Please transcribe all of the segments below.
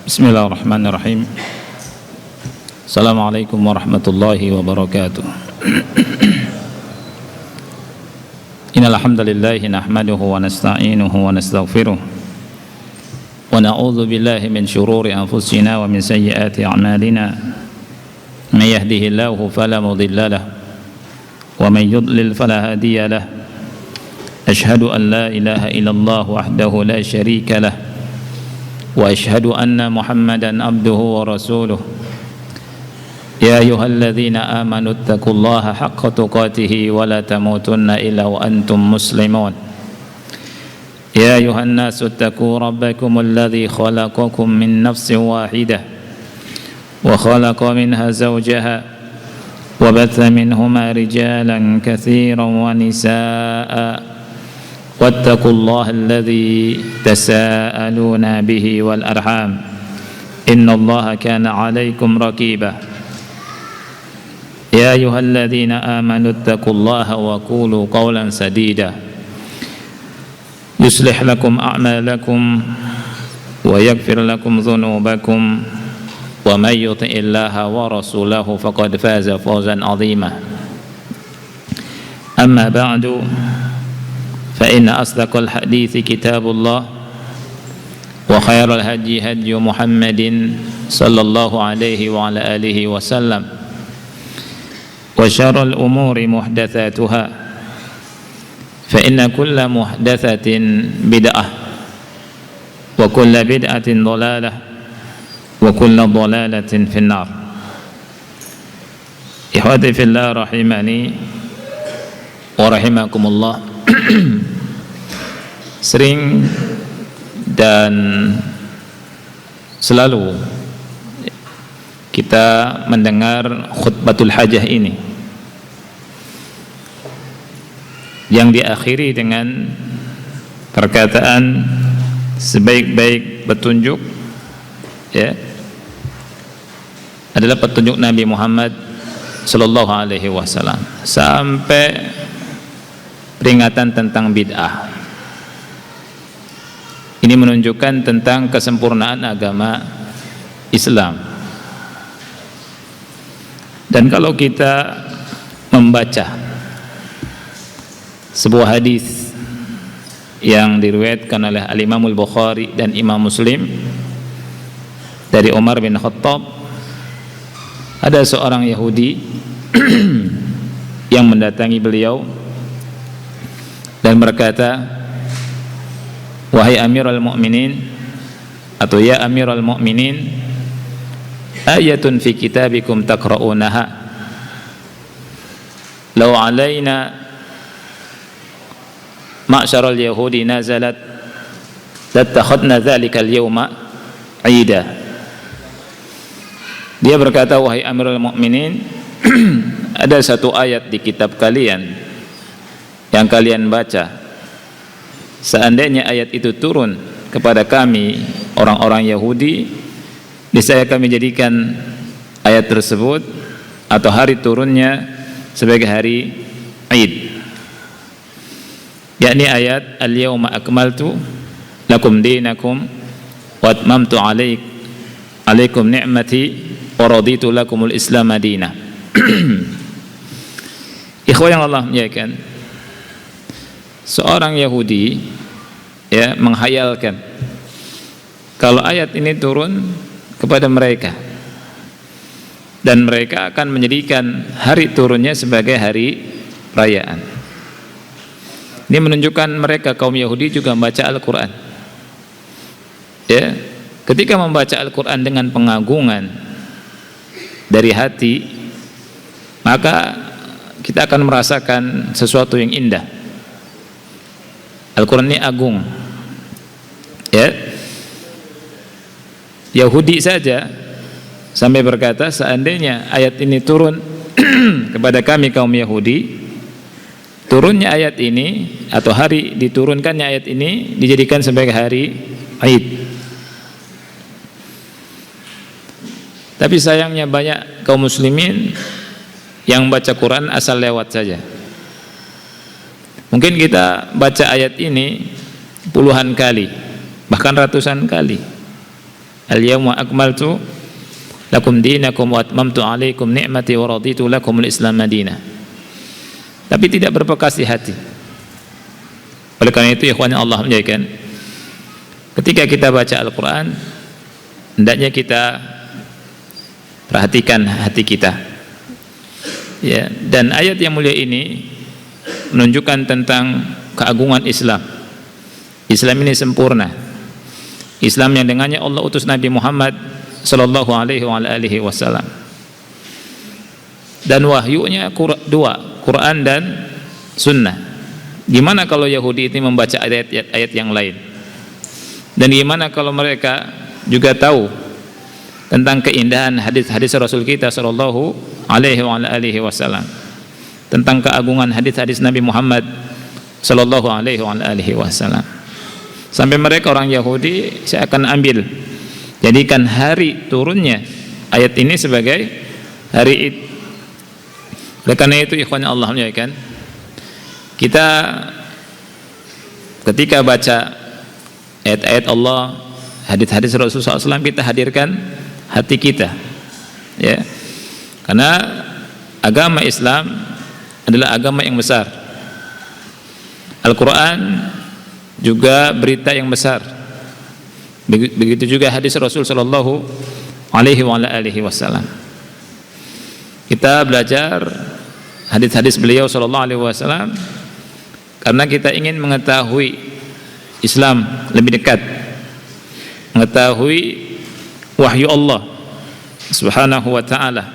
Bismillahirrahmanirrahim. Assalamualaikum warahmatullahi wabarakatuh. Innal hamdalillahi nahmaduhu wa nasta'inuhu wa nastaghfiruh wa na'udzu billahi min shururi anfusina wa min sayyiati a'malina. May yahdihillahu fala mudilla lahu wa may yudlil fala hadiya lahu. Ashhadu an la ilaha illallah wahdahu la syarika lahu wa ashhadu anna Muhammadan abduhu wa rasuluh. Ya ayyuhalladzina amanu taqullaha haqqa tuqatih wa la tamutunna illa wa antum muslimun. Ya ayyuhan nasu taqu rabbakumul ladzi khalaqakum min nafsin wahidah wa khalaqa minha zawjaha wa batha minhuma rijalan katsiran wa nisaa'a. واتقوا الله الذي تساءلون به والأرحام إن الله كان عليكم رقيبا يا أيها الذين آمنوا اتقوا الله وقولوا قولا سديدا يصلح لكم أعمالكم ويغفر لكم ذنوبكم ومن يطع الله ورسوله فقد فاز فوزا عظيما أما بعد فإن أصدق الحديث كتاب الله وخير الهدي هدي محمد صلى الله عليه وعلى آله وسلم وشر الأمور محدثاتها فإن كل محدثة بدعة وكل بدعة ضلالة وكل ضلالة في النار. إخوتي في الله رحمني ورحمكم الله. Sering dan selalu kita mendengar khutbatul hajah ini yang diakhiri dengan perkataan sebaik-baik petunjuk ya adalah petunjuk Nabi Muhammad sallallahu alaihi wasallam sampai peringatan tentang bid'ah. Ini menunjukkan tentang kesempurnaan agama Islam. Dan kalau kita membaca sebuah hadis yang diriwayatkan oleh Al-Imam Al-Bukhari dan Imam Muslim dari Umar bin Khattab, ada seorang Yahudi yang mendatangi beliau dan berkata, wahai Amirul Mukminin atau ya Amirul Mukminin, ayatun fi kitabikum taqra'unaha law alaina ma'syaral yahudi nazalat lattakhadna dzalika al-yawma 'ida. Dia berkata, wahai Amirul Mukminin, ada satu ayat di kitab kalian yang kalian baca, seandainya ayat itu turun kepada kami orang-orang Yahudi, niscaya kami jadikan ayat tersebut atau hari turunnya sebagai hari Id, yakni ayat al-yawma akmaltu lakum dinakum wa atmamtu alaikum ni'mati wa raditu lakumul islam madina. Ikhwan yang Allah muliakan, seorang Yahudi ya menghayalkan kalau ayat ini turun kepada mereka dan mereka akan menjadikan hari turunnya sebagai hari perayaan. Ini menunjukkan mereka kaum Yahudi juga membaca Al-Quran ya, ketika membaca Al-Quran dengan pengagungan dari hati, maka kita akan merasakan sesuatu yang indah. Al-Quran ini agung ya. Yahudi saja sampai berkata, seandainya ayat ini turun kepada kami kaum Yahudi, turunnya ayat ini atau hari diturunkannya ayat ini dijadikan sebagai hari Id. Tapi sayangnya banyak kaum muslimin yang baca Quran asal lewat saja. Mungkin kita baca ayat ini puluhan kali, bahkan ratusan kali, Al-yawma akmaltu lakum dinakum wa atmamtu alaikum ni'mati wa raditu lakum al-Islam madinah. Tapi tidak berbekas di hati. Oleh karena itu ikhwan yang Allah muliakan, ketika kita baca Al-Quran, hendaknya kita perhatikan hati kita. Ya, dan ayat yang mulia ini menunjukkan tentang keagungan Islam. Islam ini sempurna. Islam yang dengannya Allah utus Nabi Muhammad sallallahu alaihi wasallam. Dan wahyunya dua, Quran dan Sunnah. Gimana kalau Yahudi ini membaca ayat-ayat yang lain? Dan gimana kalau mereka juga tahu tentang keindahan hadis-hadis Rasul kita sallallahu alaihi wasallam, tentang keagungan hadis-hadis Nabi Muhammad sallallahu alaihi wasallam. Sampai mereka orang Yahudi, saya akan ambil, jadikan hari turunnya ayat ini sebagai hari Id. Oleh karena itu ikhwan Allah muliakan, kita ketika baca ayat-ayat Allah, hadis-hadis Rasulullah SAW, kita hadirkan hati kita, ya, karena agama Islam adalah agama yang besar. Al-Quran juga berita yang besar. Begitu juga hadis Rasul sallallahu alaihi wasallam. Kita belajar hadis-hadis beliau sallallahu alaihi wasallam karena kita ingin mengetahui Islam lebih dekat, mengetahui wahyu Allah Subhanahu wa taala,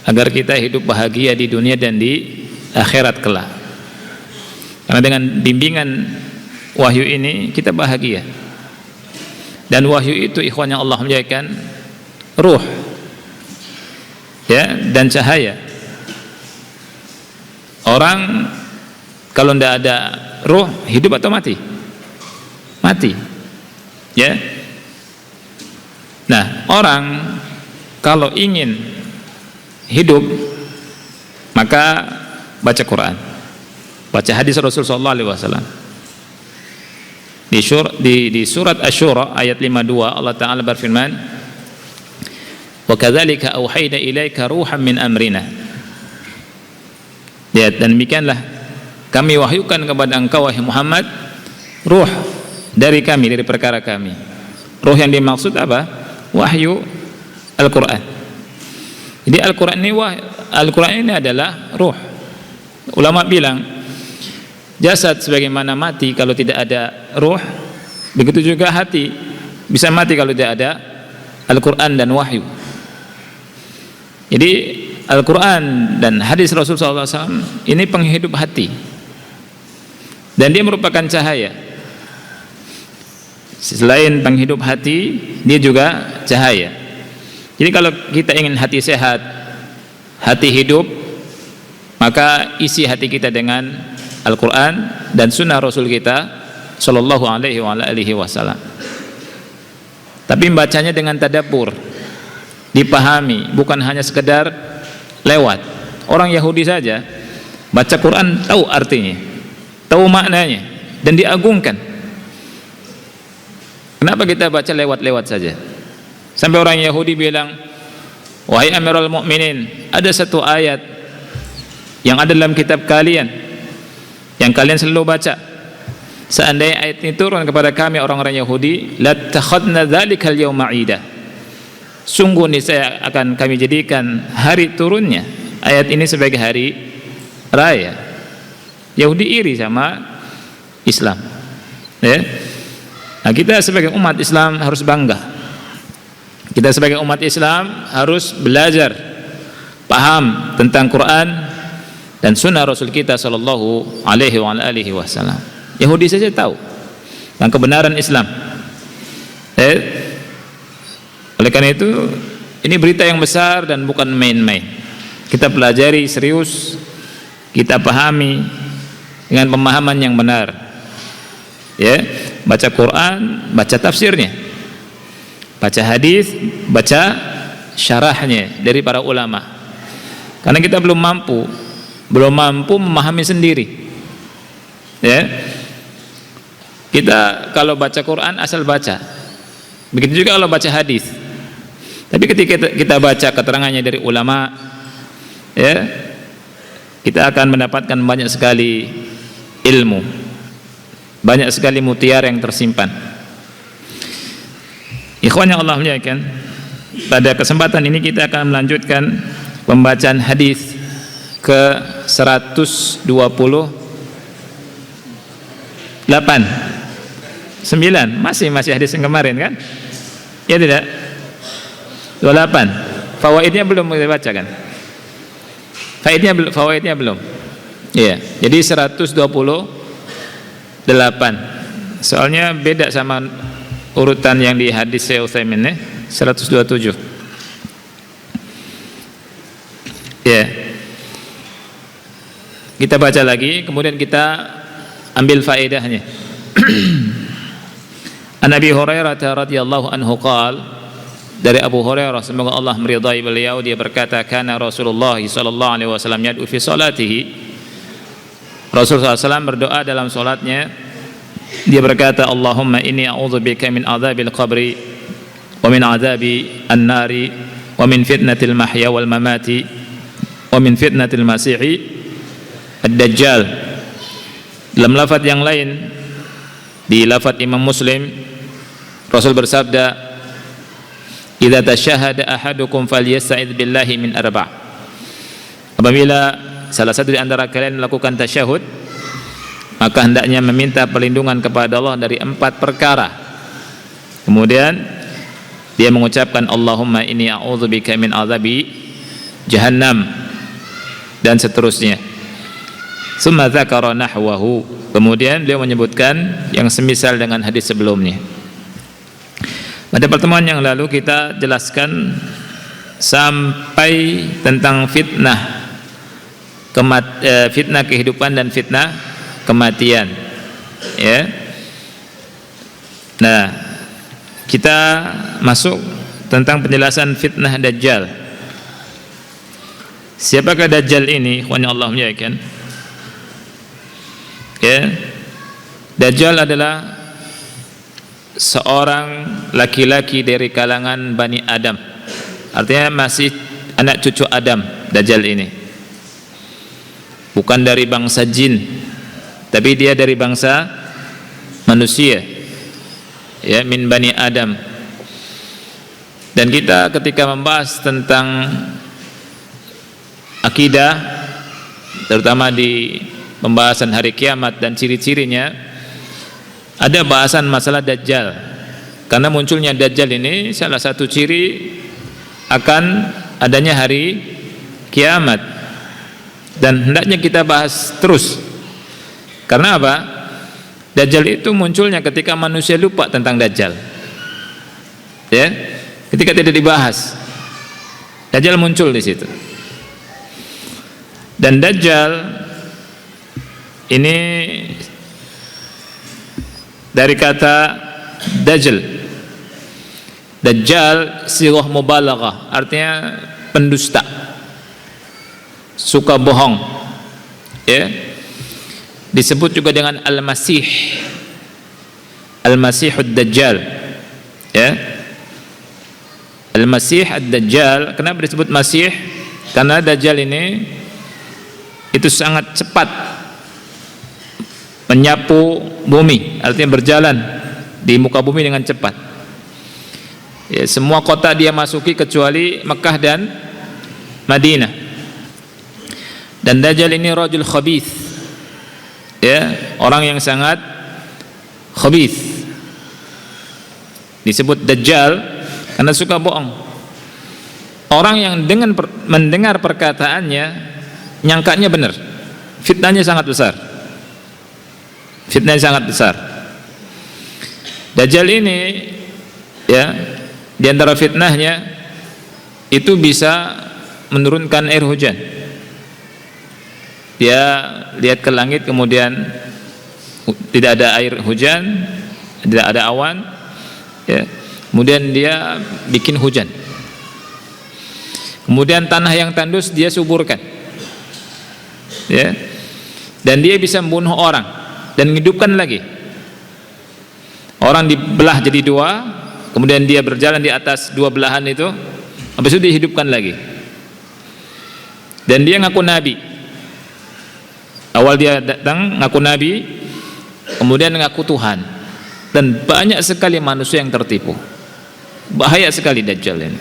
agar kita hidup bahagia di dunia dan di akhirat kelak. Karena dengan bimbingan wahyu ini kita bahagia. Dan wahyu itu ikhwan yang Allah muliakan, ruh, ya, dan cahaya. Orang kalau tidak ada ruh, hidup atau mati? Mati, ya. Nah, orang kalau ingin hidup, maka baca Quran, baca hadis Rasul sallallahu alaihi wasallam. Di surat Asy-Syura ayat 52 Allah Ta'ala berfirman, wa kadzalika auhayna ilaika ruhan min amrina. Lihat, dan demikianlah kami wahyukan kepada engkau wahai Muhammad ruh dari kami, dari perkara kami. Ruh yang dimaksud apa? Wahyu Al-Quran. Jadi Al-Quran ini adalah ruh. Ulama bilang jasad sebagaimana mati kalau tidak ada ruh, begitu juga hati bisa mati kalau tidak ada Al-Quran dan wahyu. Jadi Al-Quran dan hadis Rasulullah SAW ini penghidup hati, dan dia merupakan cahaya. Selain penghidup hati, dia juga cahaya. Jadi kalau kita ingin hati sehat, hati hidup, maka isi hati kita dengan Al-Quran dan Sunnah Rasul kita sallallahu alaihi wasallam. Tapi membacanya dengan tadabbur, dipahami, bukan hanya sekedar lewat. Orang Yahudi saja baca Quran tahu artinya, tahu maknanya, dan diagungkan. Kenapa kita baca lewat-lewat saja? Sampai orang Yahudi bilang, wahai Amirul Mukminin, ada satu ayat yang ada dalam kitab kalian yang kalian selalu baca. Seandainya ayat ini turun kepada kami orang-orang Yahudi, lattakhadna dzalikal yawma 'ida. Sungguh niscaya akan kami jadikan hari turunnya ayat ini sebagai hari raya. Yahudi iri sama Islam, ya. Nah, kita sebagai umat Islam harus bangga. Kita sebagai umat Islam harus belajar, paham tentang Quran dan Sunnah Rasul kita sallallahu alaihi wasallam. Yahudi saja tahu tentang kebenaran Islam. Oleh karena itu, ini berita yang besar dan bukan main-main. Kita pelajari serius, kita pahami dengan pemahaman yang benar. Ya, baca Quran, baca tafsirnya, baca hadis, baca syarahnya dari para ulama. Karena kita belum mampu memahami sendiri. Ya, kita kalau baca Quran asal baca, Begitu juga kalau baca hadis. Tapi ketika kita baca keterangannya dari ulama, ya, kita akan mendapatkan banyak sekali ilmu, banyak sekali mutiara yang tersimpan. Ikhwan yang Allah muliakan, pada kesempatan ini kita akan melanjutkan pembacaan hadis ke 128 9 masih hadis yang kemarin kan? Ya tidak? 28. Fawaidnya belum kita baca kan? Fawaidnya belum. Iya. Jadi 128. Soalnya beda sama urutan yang di hadis Syekh Utsaimin 127. Ya. Kita baca lagi, kemudian kita ambil faedahnya. An Abi Hurairah radhiyallahu anhu qala, dari Abu Hurairah semoga Allah meridai beliau, dia berkata, kana Rasulullah sallallahu alaihi wasallam yad'u fi salatihi. Rasulullah SAW berdoa dalam salatnya, dia berkata, Allahumma inni a'udzubika min adzabil qabri wa min adzabi an-nari wa min fitnatil mahya wal mamati wa min fitnatil masihi ad-dajjal. Dalam lafaz yang lain, di lafaz Imam Muslim, Rasul bersabda, idza tasyahada ahadukum falyasta'idz billahi min arba'. Apabila salah satu di antara kalian melakukan tasyahud, maka hendaknya meminta perlindungan kepada Allah dari 4 perkara. Kemudian dia mengucapkan, Allahumma inni a'udzubika min azabi jahannam, dan seterusnya. Summa dzakara nahwahu. Kemudian beliau menyebutkan yang semisal dengan hadis sebelumnya. Pada pertemuan yang lalu kita jelaskan sampai tentang fitnah kehidupan dan fitnah kematian. Ya. Nah, kita masuk tentang penjelasan fitnah Dajjal. Siapakah Dajjal ini? Ikhwan Allah muliakan. Ya. Dajjal adalah seorang laki-laki dari kalangan Bani Adam. Artinya masih anak cucu Adam, Dajjal ini. Bukan dari bangsa jin, tapi dia dari bangsa manusia. Ya, min Bani Adam. Dan kita ketika membahas tentang akidah, terutama di pembahasan hari kiamat dan ciri-cirinya, ada bahasan masalah Dajjal. Karena munculnya Dajjal ini salah satu ciri akan adanya hari kiamat, dan hendaknya kita bahas terus. Karena apa? Dajjal itu munculnya ketika manusia lupa tentang Dajjal. Ya, ketika tidak dibahas, Dajjal muncul di situ. Dan Dajjal ini dari kata Dajjal. Dajjal sighah mubalaghah, artinya pendusta, suka bohong. Ya. Disebut juga dengan Al-Masih, Al-Masihud Dajjal. Ya. Al-Masih Ad-Dajjal. Kenapa disebut Masih? Karena Dajjal ini itu sangat cepat menyapu bumi, artinya berjalan di muka bumi dengan cepat. Ya, semua kota dia masuki kecuali Mekah dan Madinah. Dan Dajjal ini rajul khabith, ya, orang yang sangat khabith. Disebut Dajjal karena suka bohong. Orang yang mendengar perkataannya nyangkanya benar, fitnahnya sangat besar. Fitnahnya sangat besar. Dajjal ini, ya, di antara fitnahnya itu bisa menurunkan air hujan. Dia lihat ke langit, kemudian tidak ada air hujan, tidak ada awan, ya. Kemudian dia bikin hujan. Kemudian tanah yang tandus dia suburkan, ya. Dan dia bisa membunuh orang dan menghidupkan lagi. Orang dibelah jadi 2, kemudian dia berjalan di atas dua belahan itu, habis itu dihidupkan lagi. Dan dia ngaku nabi. Awal dia datang ngaku nabi, kemudian ngaku Tuhan. Dan banyak sekali manusia yang tertipu. Bahaya sekali Dajjal ini.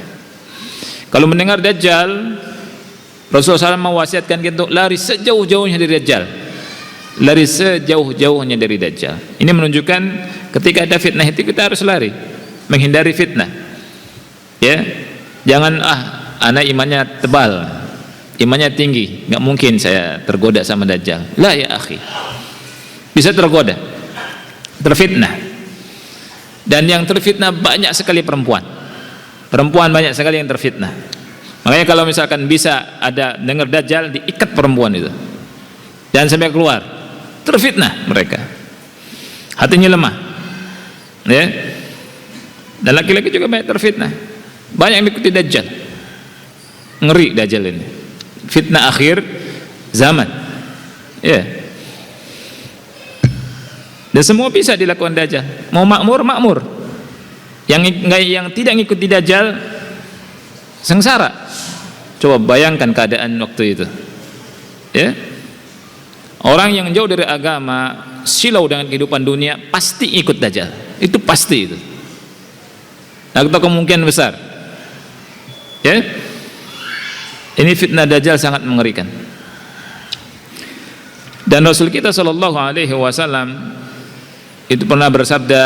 Kalau mendengar Dajjal, Rasulullah SAW mewasiatkan kita untuk lari sejauh-jauhnya dari Dajjal. Lari sejauh-jauhnya dari Dajjal. Ini menunjukkan ketika ada fitnah itu kita harus lari, menghindari fitnah. Ya, jangan anak imannya tebal, imannya tinggi, nggak mungkin saya tergoda sama Dajjal. Lah ya akhi, bisa tergoda, terfitnah. Dan yang terfitnah banyak sekali perempuan. Perempuan banyak sekali yang terfitnah. Makanya kalau misalkan bisa ada dengar Dajjal, diikat perempuan itu, dan sampai keluar, terfitnah mereka, hatinya lemah, ya. Dan laki-laki juga banyak terfitnah, banyak yang mengikuti Dajjal. Ngeri Dajjal ini, fitnah akhir zaman, ya. Dan semua bisa dilakukan Dajjal. Mau makmur, makmur. Yang tidak ngikuti Dajjal sengsara. Coba bayangkan keadaan waktu itu, ya. Orang yang jauh dari agama, silau dengan kehidupan dunia, pasti ikut Dajjal. Itu pasti itu. Atau kemungkinan besar, ya. Ini fitnah Dajjal sangat mengerikan. Dan Rasul kita sallallahu alaihi wasallam itu pernah bersabda,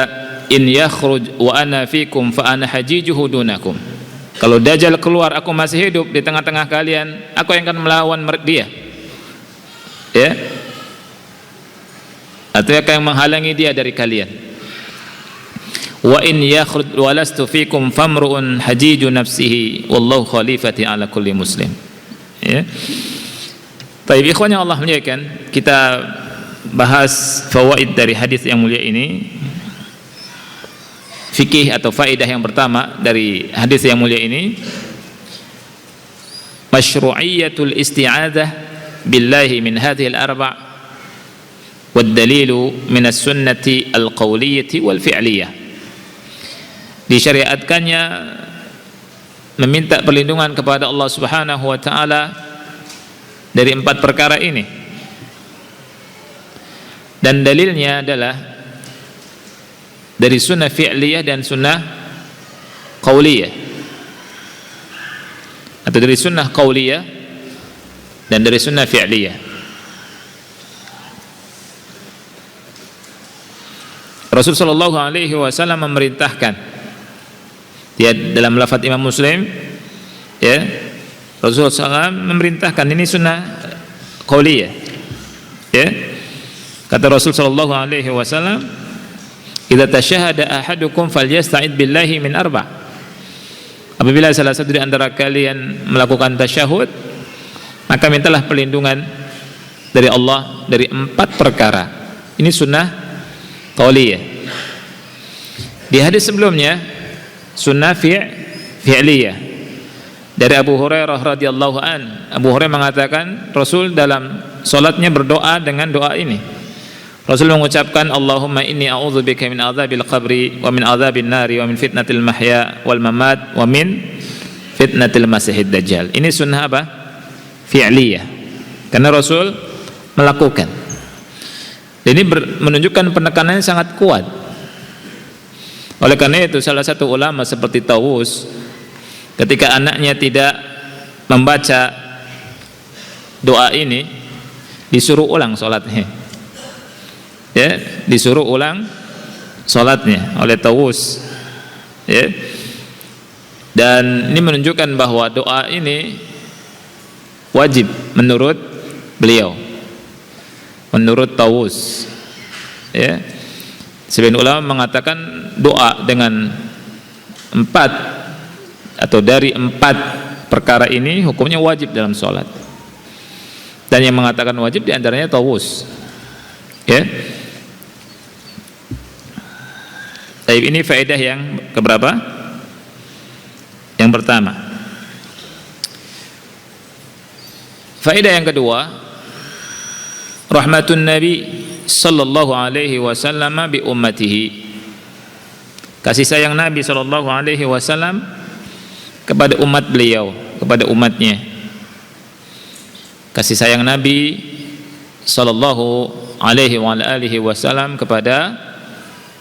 in yakhruj wa ana fikum fa ana hajijuhu dunakum. Kalau Dajjal keluar, aku masih hidup di tengah-tengah kalian, aku yang akan melawan dia, ya, atau yang menghalangi dia dari kalian. Wa in yakhruj wa lastu fikum famru'un hajiju nafsihi wallahu khalifati ala kulli muslim, ya. Baik, ikhwan yang Allah muliakan, kita bahas fawaid dari hadis yang mulia ini. Fikih atau faedah yang pertama dari hadis yang mulia ini, masyru'iyatul isti'adzah billahi min hadhil arba' wad dalilu min as-sunnati al-qawliyyati wal fi'liyah. Disyariatkannya meminta perlindungan kepada Allah Subhanahu wa taala dari 4 perkara ini. Dan dalilnya adalah dari sunnah fi'liyah dan sunnah qauliyah, atau dari sunnah qauliyah dan dari sunnah fi'liyah. Rasul sallallahu alaihi wasallam memerintahkan, ya, dalam lafaz Imam Muslim, ya, Rasulullah SAW memerintahkan, ini sunnah qauliyah, ya. Kata Rasul sallallahu alaihi wasallam, idza tasyahada ahadukum falyasta'id billahi min arba'. Apabila salah satu di antara kalian melakukan tasyahud, maka mintalah perlindungan dari Allah dari 4 perkara. Ini sunnah qauliyah. Di hadis sebelumnya sunnah fi'liyah dari Abu Hurairah radhiyallahu an. Abu Hurairah mengatakan Rasul dalam salatnya berdoa dengan doa ini. Rasul mengucapkan, Allahumma inni a'udzubika min adzabil qabri wa min adzabin nari wa min fitnatil mahya wal mamat wa min fitnatil masihid dajjal. Ini sunnah apa? Fi'liyah. Karena Rasul melakukan. Ini menunjukkan penekanannya sangat kuat. Oleh karena itu salah satu ulama seperti Tawus, ketika anaknya tidak membaca doa ini, disuruh ulang sholatnya, ya, disuruh ulang sholatnya oleh Tawus, ya. Dan ini menunjukkan bahwa doa ini wajib menurut beliau, menurut Tawus, ya. Sebagian ulama mengatakan doa dengan 4 atau dari 4 perkara ini hukumnya wajib dalam sholat. Dan yang mengatakan wajib diantaranya Tawus, ya. Baik, ini faedah yang keberapa? Yang pertama. Faedah yang kedua, rahmatun Nabi sallallahu alaihi wasallam bi ummatihi. kasih sayang Nabi sallallahu alaihi wasallam kepada umat beliau, kepada umatnya. Kasih sayang Nabi sallallahu alaihi wasallam kepada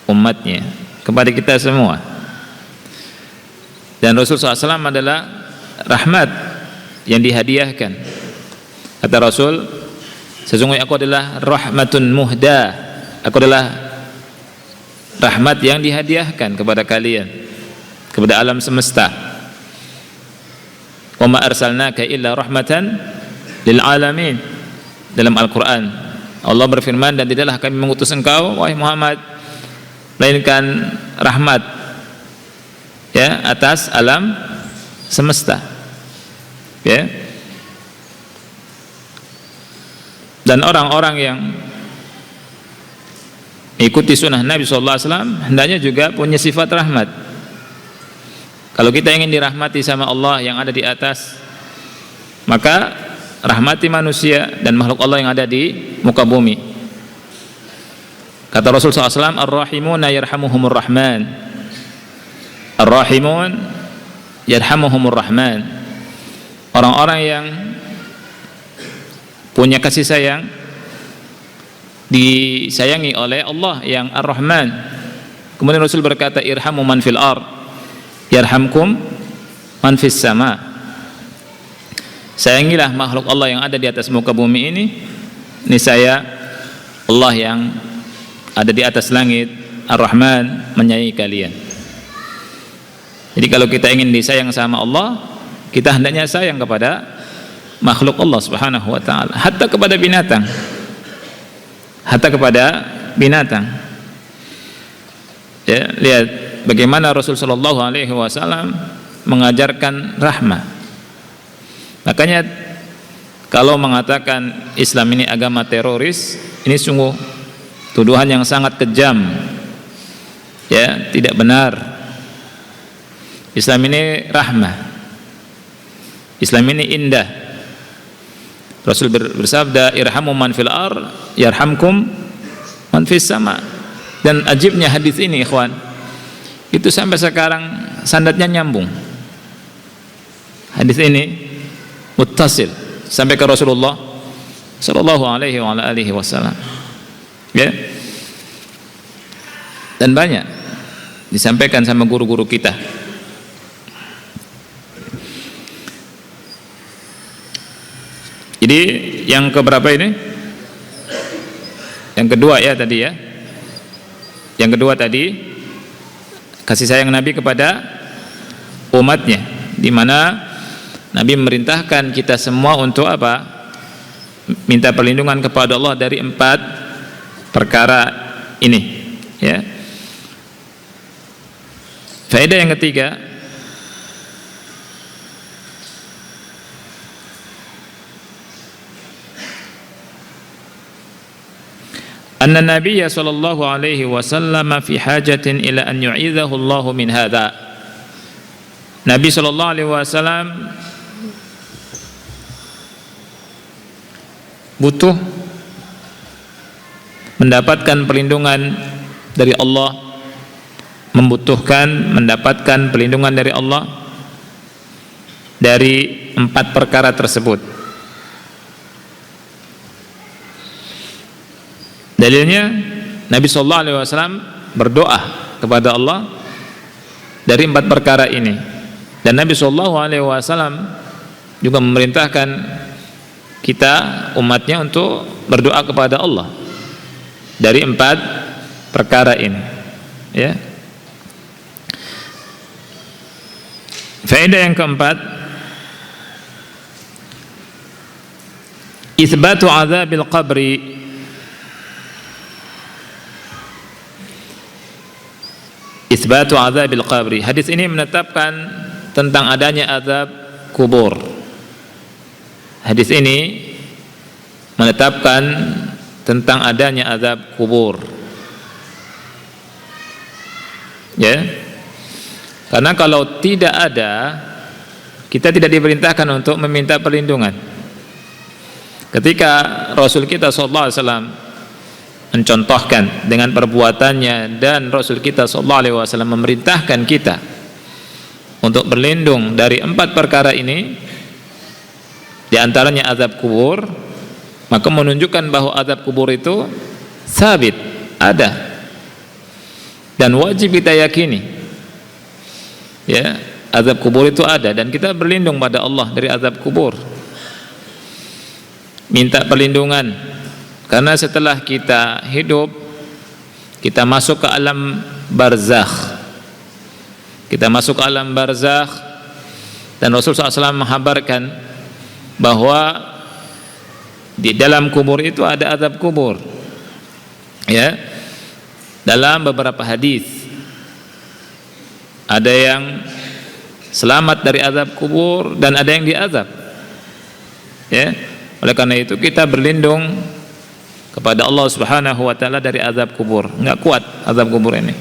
umatnya, kepada kita semua. Dan Rasulullah SAW adalah rahmat yang dihadiahkan. Kata Rasul, sesungguhnya aku adalah rahmatun muhda, aku adalah rahmat yang dihadiahkan kepada kalian, kepada alam semesta. Wa ma arsalnaka illa rahmatan lil alamin. Dalam Al-Quran Allah berfirman, dan tidaklah kami mengutus engkau wahai Muhammad melainkan rahmat, ya, atas alam semesta, ya. Dan orang-orang yang ikuti sunnah Nabi SAW hendaknya juga punya sifat rahmat. Kalau kita ingin dirahmati sama Allah yang ada di atas, maka rahmati manusia dan makhluk Allah yang ada di muka bumi. Kata Rasul SAW, ar-rahimuna yarhamuhumur rahman, ar-rahimun yarhamuhumur rahman. Orang-orang yang punya kasih sayang disayangi oleh Allah yang Ar-Rahman. Kemudian Rasul berkata, irhamu man fil ard yarhamkum man fis sama. Sayangilah makhluk Allah yang ada di atas muka bumi ini, niscaya Allah yang ada di atas langit Ar-Rahman menyayangi kalian. Jadi kalau kita ingin disayang sama Allah, kita hendaknya sayang kepada makhluk Allah Subhanahu wa taala, hatta kepada binatang. Hatta kepada binatang. Ya, lihat bagaimana Rasul sallallahu alaihi wasallam mengajarkan rahmah. Makanya kalau mengatakan Islam ini agama teroris, ini sungguh tuduhan yang sangat kejam. Ya, tidak benar. Islam ini rahmah. Islam ini indah. Rasul bersabda, irhamu man fil ar yarhamkum man fis sama. Dan ajibnya hadis ini, ikhwan, itu sampai sekarang sanadnya nyambung. Hadis ini muttasil sampai ke Rasulullah sallallahu alaihi wasallam. Ya. Dan banyak disampaikan sama guru-guru kita. Jadi yang keberapa ini? Yang kedua ya tadi ya. Yang kedua tadi kasih sayang Nabi kepada umatnya, di mana Nabi memerintahkan kita semua untuk apa? Minta perlindungan kepada Allah dari 4 perkara ini, ya. Faedah yang ketiga, anna Nabiyya sallallahu alaihi wasallam fi hajatin ila an yu'idhahu Allah min hadha. Nabi sallallahu alaihi wasallam butuh mendapatkan perlindungan dari Allah, membutuhkan mendapatkan perlindungan dari Allah dari 4 perkara tersebut. Dalilnya Nabi sallallahu alaihi wasallam berdoa kepada Allah dari 4 perkara ini, dan Nabi sallallahu alaihi wasallam juga memerintahkan kita umatnya untuk berdoa kepada Allah dari 4 perkara ini, ya. Faedah yang keempat, itsbatu adzabil qabri. Itsbatu adzabil qabri. Hadis ini menetapkan tentang adanya azab kubur. Hadis ini menetapkan tentang adanya azab kubur. Ya. Karena kalau tidak ada, kita tidak diperintahkan untuk meminta perlindungan. Ketika Rasul kita sallallahu alaihi wasallam mencontohkan dengan perbuatannya, dan Rasul kita sallallahu alaihi wasallam memerintahkan kita untuk berlindung dari 4 perkara ini, di antaranya azab kubur, maka menunjukkan bahwa azab kubur itu sabit, ada, dan wajib kita yakini. Ya, azab kubur itu ada, dan kita berlindung pada Allah dari azab kubur. Minta perlindungan, karena setelah kita hidup, kita masuk ke alam barzakh. Kita masuk ke alam barzakh, dan Rasulullah SAW menghabarkan bahwa di dalam kubur itu ada azab kubur. Ya, dalam beberapa hadis ada yang selamat dari azab kubur dan ada yang diazab. Ya, oleh karena itu kita berlindung kepada Allah Subhanahu wa taala dari azab kubur. Enggak kuat azab kubur ini.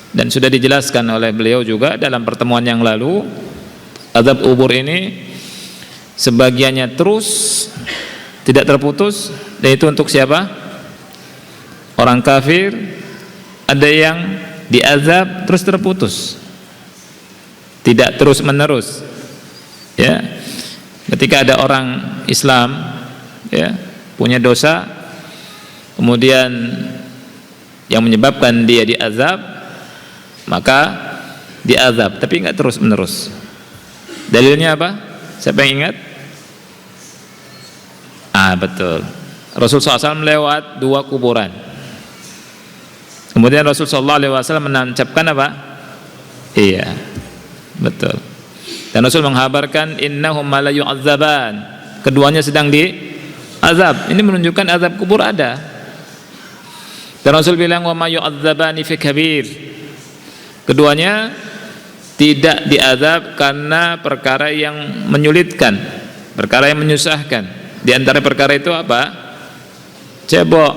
Dan sudah dijelaskan oleh beliau juga dalam pertemuan yang lalu, azab kubur ini sebagiannya terus, tidak terputus, dan itu untuk siapa? Orang kafir. Ada yang diazab terus terputus, tidak terus menerus. Ya, ketika ada orang Islam, ya, punya dosa, kemudian yang menyebabkan dia diazab, maka diazab, tapi enggak terus menerus. Dalilnya apa? Siapa yang ingat? Betul, Rasulullah SAW melewat 2 kuburan. Kemudian Rasulullah SAW menancapkan apa? Iya, betul. Dan Rasul menghabarkan innahum la yu'adzaban, keduanya sedang diazab. Ini menunjukkan azab kubur ada. Dan Rasul bilang wa ma yu'adzabani fi kabir, keduanya tidak diazab karena perkara yang menyulitkan, perkara yang menyusahkan. Di antara perkara itu apa? Cebok.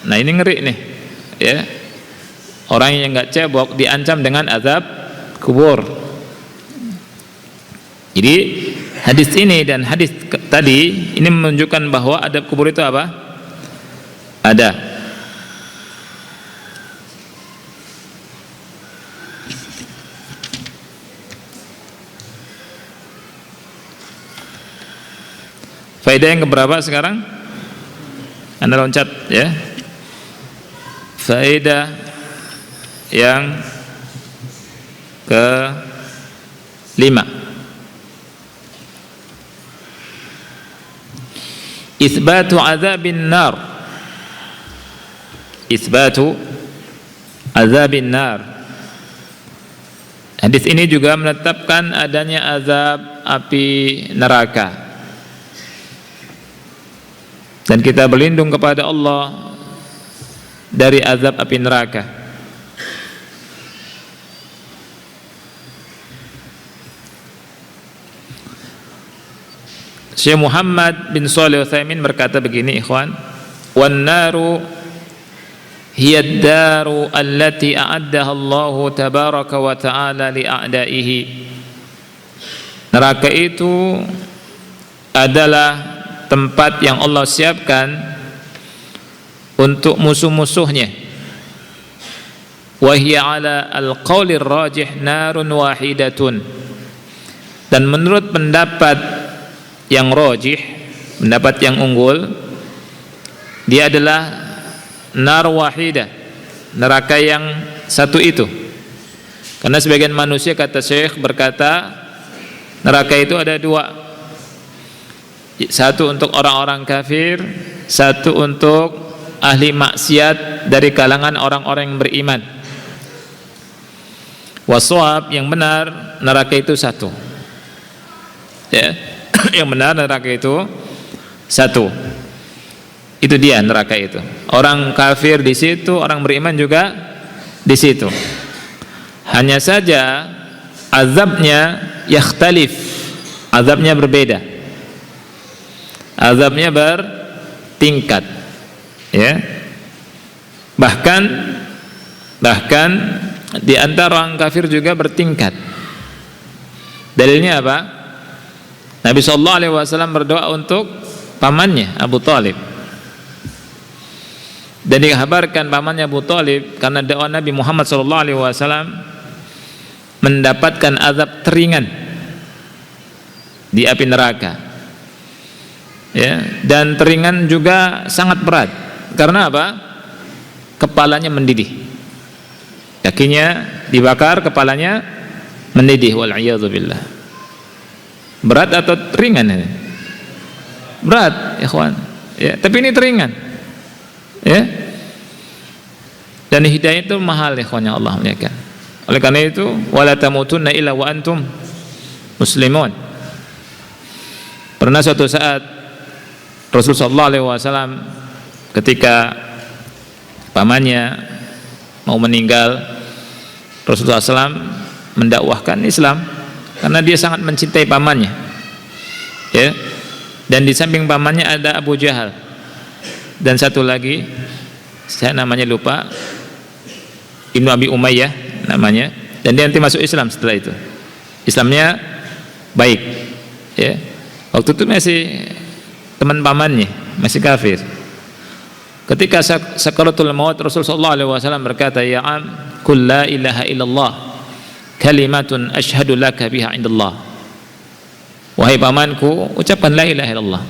Nah, ini ngeri nih. Ya, orang yang enggak cebok diancam dengan azab kubur. Jadi hadis ini dan hadis tadi ini menunjukkan bahwa azab kubur itu apa? Ada. Faedah yang keberapa sekarang? Anda loncat ya. Faedah yang ke-5, Itsbatu azabin nar. Itsbatu azabin nar. Hadis ini juga menetapkan adanya azab api neraka. Dan kita berlindung kepada Allah dari azab api neraka. Syekh Muhammad bin Shalih Al-Utsaimin berkata begini, ikhwan, wan naru hiya ad-daru allati a'addaha Allah tabaraka wa ta'ala li a'daihi. Neraka itu adalah tempat yang Allah siapkan untuk musuh-musuhnya. Wa hiya ala al-qaulir rajih narun wahidatun. Dan menurut pendapat yang rajih, pendapat yang unggul, dia adalah nar wahidah, neraka yang satu itu. Karena sebagian manusia, kata Syekh, berkata neraka itu ada 2. Satu untuk orang-orang kafir, satu untuk ahli maksiat dari kalangan orang-orang yang beriman. Waswab, yang benar, neraka itu satu. Ya, yang benar neraka itu satu. Itu dia neraka itu. Orang kafir di situ, orang beriman juga di situ. Hanya saja azabnya yakhtalif, azabnya berbeda. Azabnya bertingkat, ya. Bahkan di antara orang kafir juga bertingkat. Dalilnya apa? Nabi SAW berdoa untuk pamannya Abu Thalib. Dan dikabarkan pamannya Abu Thalib karena doa Nabi Muhammad SAW mendapatkan azab teringan di api neraka, ya, dan teringan juga sangat berat. Karena apa? Kepalanya mendidih, kakinya dibakar, kepalanya mendidih. Wal'iyadzubillah. Berat atau ringan ini? Berat, ikhwan. Ya, tapi ini teringan. Ya. Dan hidayah itu mahal, ikhwan, yang Allah muliakan. Oleh karena itu, wala tamutunna illa wa antum muslimun. Pernah suatu saat Rasulullah SAW ketika pamannya mau meninggal, Rasulullah SAW mendakwahkan Islam karena dia sangat mencintai pamannya, ya. Dan di samping pamannya ada Abu Jahal dan satu lagi saya namanya lupa, Ibnu Abi Umayyah namanya, dan dia nanti masuk Islam setelah itu. Islamnya baik, ya. Waktu itu masih teman pamannya, masih kafir. Ketika sakaratul maut, Rasulullah SAW berkata, ya am, kul la ilaha illallah kalimatun ashhadu laka biha indallah. Wahai pamanku, ucapkan la ilaha illallah,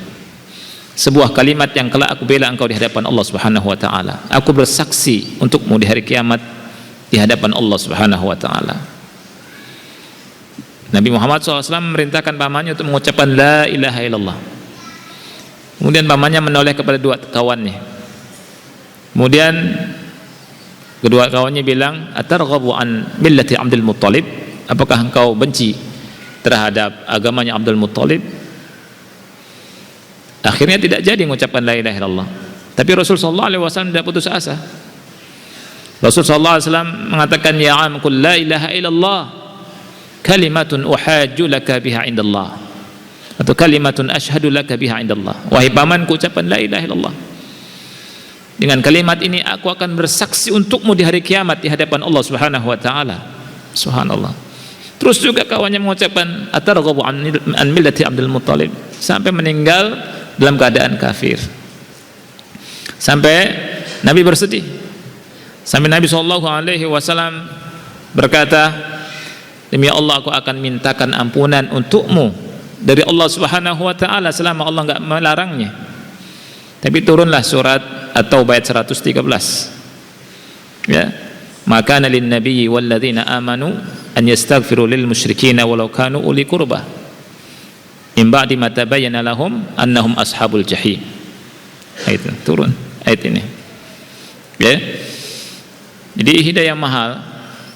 sebuah kalimat yang kelak aku bela engkau di hadapan Allah Subhanahu wa taala. Aku bersaksi untukmu di hari kiamat di hadapan Allah Subhanahu wa taala. Nabi Muhammad SAW memerintahkan pamannya untuk mengucapkan la ilaha illallah. Kemudian pamannya menoleh kepada dua kawannya. Kemudian kedua kawannya bilang, atarghabu an millati Abdul Muttalib? Apakah engkau benci terhadap agamanya Abdul Muttalib? Akhirnya tidak jadi mengucapkan la ilaha illallah. Tapi Rasulullah SAW tidak putus asa. Rasulullah SAW mengatakan, ya am, qul la ilaha illallah kalimatun uhajju laka biha indallah, atau kalimatun ashhadu laka biha indallah. Wahai pamanku, ucapkan la ilaha illallah, dengan kalimat ini aku akan bersaksi untukmu di hari kiamat di hadapan Allah Subhanahu wa taala. Subhanallah. Terus juga kawannya mengucapkan atarghabu an millati Abdul Muttalib, sampai meninggal dalam keadaan kafir. Sampai Nabi bersedih. Sampai Nabi SAW berkata, demi Allah aku akan mintakan ampunan untukmu dari Allah Subhanahu wa taala selama Allah enggak melarangnya. Tapi turunlah surat At-Taubah ayat 113. Ya. Maka lin nabiyyi wal ladzina amanu an yastaghfiru lil musyrikeena walau kanu uli qurbah min ba'di ma tabayyana lahum annahum ashabul jahim. Ayat turun ayat ini. Ya. Jadi hidayah mahal.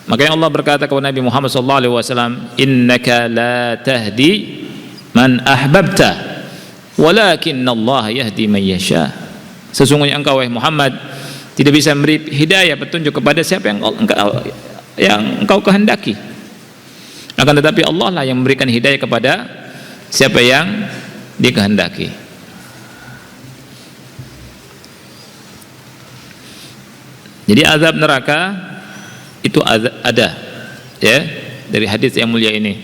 Makanya Allah berkata kepada Nabi Muhammad SAW, innaka la tahdi man ahbabta walakinna Allah yahdi man yasha. Sesungguhnya engkau wahai Muhammad tidak bisa memberi hidayah, petunjuk kepada siapa yang engkau kehendaki. Akan tetapi Allah lah yang memberikan hidayah kepada siapa yang dikehendaki. Jadi azab neraka itu ada, ya, dari hadis yang mulia ini.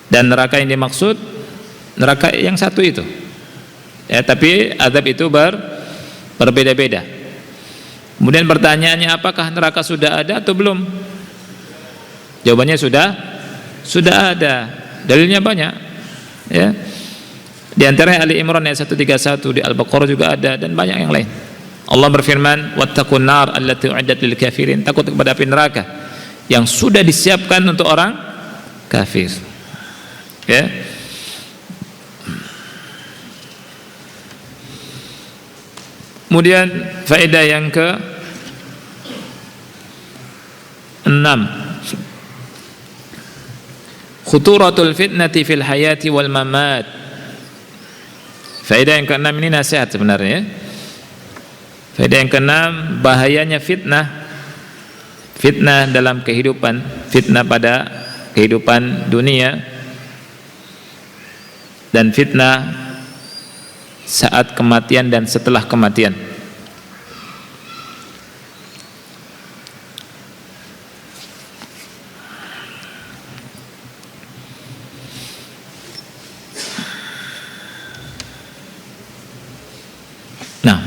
Dan neraka yang dimaksud neraka yang satu itu, ya, tapi azab itu berbeda-beda. Kemudian pertanyaannya, apakah neraka sudah ada atau belum? Jawabannya sudah ada. Dalilnya banyak, ya. Di antaranya Ali Imran ayat 131, di Al-Baqarah juga ada, dan banyak yang lain. Allah berfirman, wattaqun nar allati u'iddat lil kafirin, takut kepada api neraka yang sudah disiapkan untuk orang kafir. Ya. Kemudian faedah yang ke-6, khuturatul fitnati fil hayati wal mamat. Faedah yang ke-6 ini nasihat sebenarnya, ya. Faedah yang ke-6, bahayanya fitnah dalam kehidupan, fitnah pada kehidupan dunia, dan fitnah saat kematian dan setelah kematian. Nah,